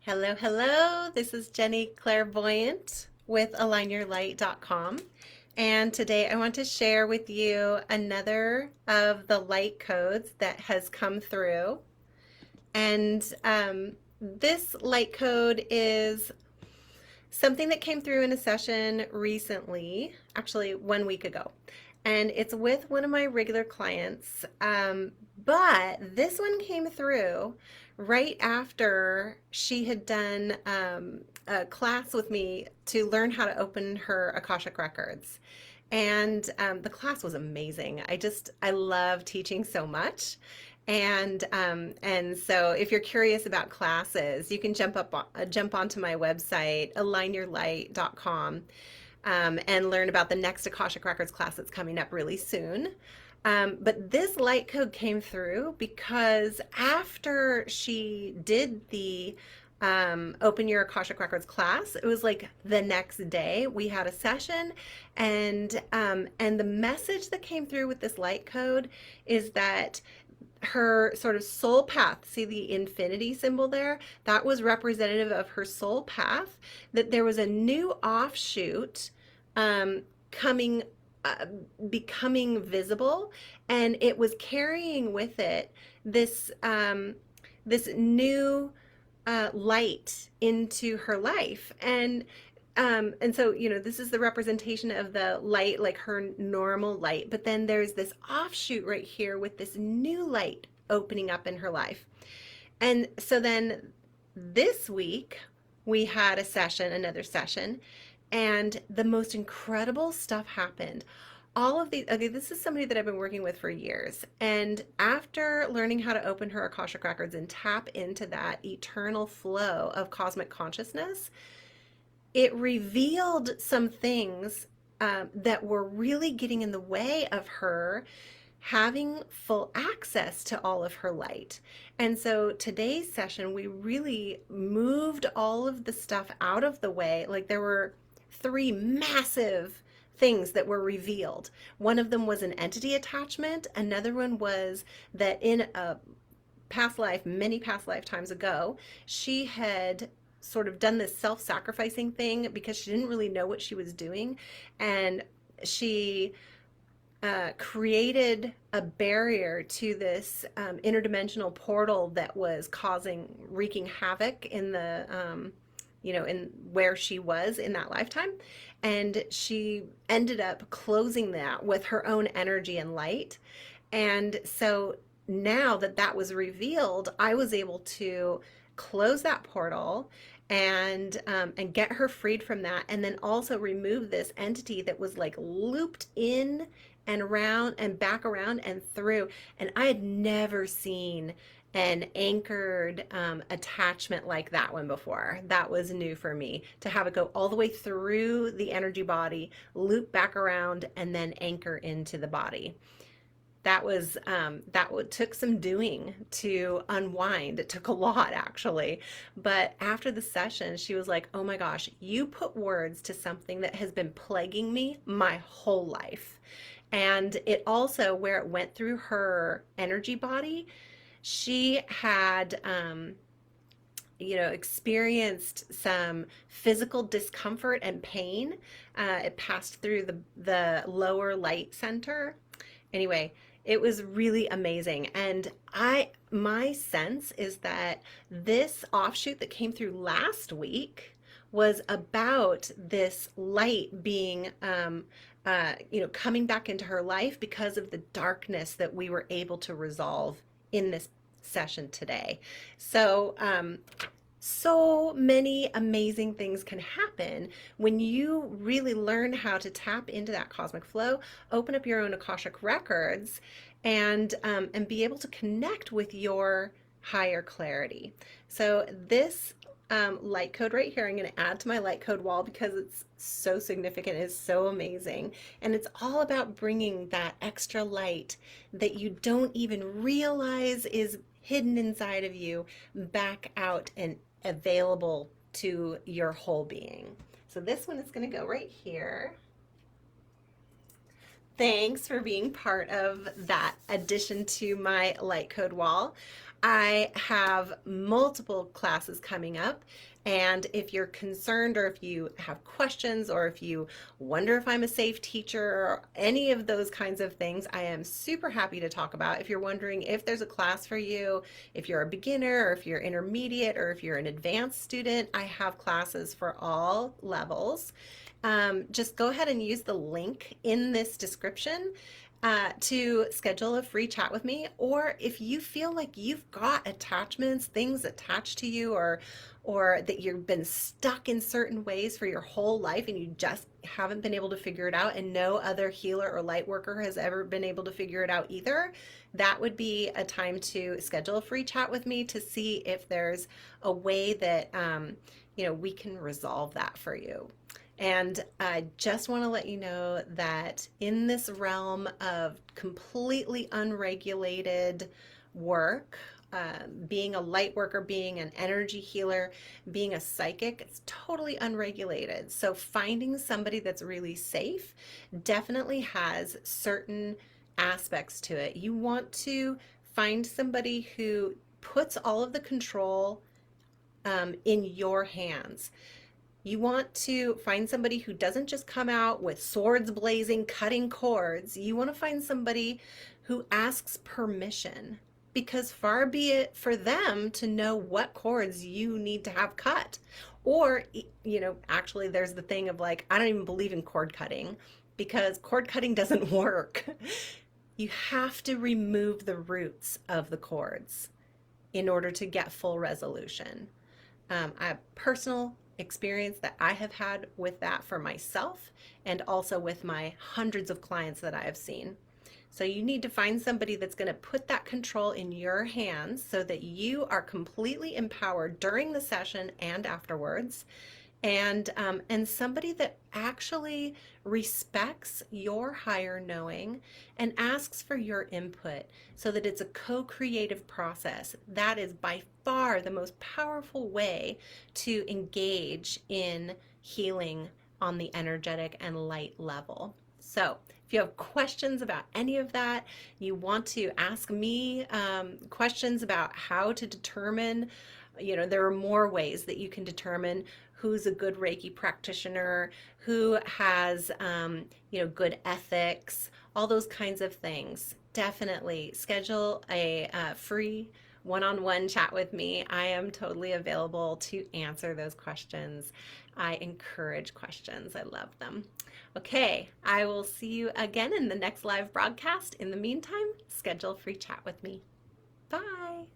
Hello, hello. This is Jenny Clairvoyant with alignyourlight.com. And today I want to share with you another of the light codes that has come through. And this light code is something that came through in a session recently, actually 1 week ago. And it's with one of my regular clients. But this one came through right after she had done a class with me to learn how to open her Akashic records. And the class was amazing. I love teaching so much. And so if you're curious about classes, you can jump onto my website, alignyourlight.com, and learn about the next Akashic Records class that's coming up really soon. But this light code came through because after she did the Open Your Akashic Records class, it was like the next day we had a session, and the message that came through with this light code is that her sort of soul path, see the infinity symbol there? That was representative of her soul path, that there was a new offshoot coming, becoming visible, and it was carrying with it this, this new light into her life. And so, this is the representation of the light, like her normal light, but then there's this offshoot right here with this new light opening up in her life. And so then this week we had another session, and the most incredible stuff happened. All of these, okay, this is somebody that I've been working with for years. And after learning how to open her Akashic records and tap into that eternal flow of cosmic consciousness, it revealed some things that were really getting in the way of her having full access to all of her light. And so today's session, we really moved all of the stuff out of the way. Like there were 3 massive things that were revealed. One of them was an entity attachment. Another one was that in a past life, many past lifetimes ago, she had sort of done this self-sacrificing thing because she didn't really know what she was doing, and she created a barrier to this interdimensional portal that was wreaking havoc in the in where she was in that lifetime. And she ended up closing that with her own energy and light. And so now that that was revealed, I was able to close that portal and get her freed from that, and then also remove this entity that was like looped in and around and back around and through. And I had never seen an anchored attachment like that one before. That was new for me, to have it go all the way through the energy body, loop back around, and then anchor into the body. Took some doing to unwind. It took a lot, actually. But after the session, she was like, oh my gosh, you put words to something that has been plaguing me my whole life. And it also, where it went through her energy body, she had experienced some physical discomfort and pain. It passed through the lower light center. Anyway, it was really amazing. And my sense is that this offshoot that came through last week was about this light being coming back into her life because of the darkness that we were able to resolve in this session today. So so many amazing things can happen when you really learn how to tap into that cosmic flow, open up your own Akashic records, and be able to connect with your higher clarity. So this light code right here, I'm going to add to my light code wall because it's so significant. It's so amazing. And it's all about bringing that extra light that you don't even realize is hidden inside of you back out and available to your whole being. So this one is going to go right here. Thanks for being part of that addition to my light code wall. I have multiple classes coming up, and if you're concerned or if you have questions or if you wonder if I'm a safe teacher or any of those kinds of things, I am super happy to talk about. If you're wondering if there's a class for you, if you're a beginner or if you're intermediate or if you're an advanced student, I have classes for all levels. Just go ahead and use the link in this description to schedule a free chat with me. Or if you feel like you've got attachments, things attached to you, or that you've been stuck in certain ways for your whole life and you just haven't been able to figure it out, and no other healer or light worker has ever been able to figure it out either, that would be a time to schedule a free chat with me to see if there's a way that we can resolve that for you. And I just want to let you know that in this realm of completely unregulated work, being a light worker, being an energy healer, being a psychic, it's totally unregulated. So finding somebody that's really safe definitely has certain aspects to it. You want to find somebody who puts all of the control in your hands. You want to find somebody who doesn't just come out with swords blazing, cutting cords. You want to find somebody who asks permission, because far be it for them to know what cords you need to have cut. Or, actually there's the thing of like, I don't even believe in cord cutting because cord cutting doesn't work. You have to remove the roots of the cords in order to get full resolution. I have personal experience that I have had with that for myself and also with my hundreds of clients that I have seen. So you need to find somebody that's going to put that control in your hands so that you are completely empowered during the session and afterwards, and somebody that actually respects your higher knowing and asks for your input so that it's a co-creative process. That is by far the most powerful way to engage in healing on the energetic and light level. So if you have questions about any of that, you want to ask me questions about how to determine, there are more ways that you can determine who's a good Reiki practitioner, who has, good ethics, all those kinds of things. Definitely schedule a free one-on-one chat with me. I am totally available to answer those questions. I encourage questions. I love them. Okay, I will see you again in the next live broadcast. In the meantime, schedule a free chat with me. Bye.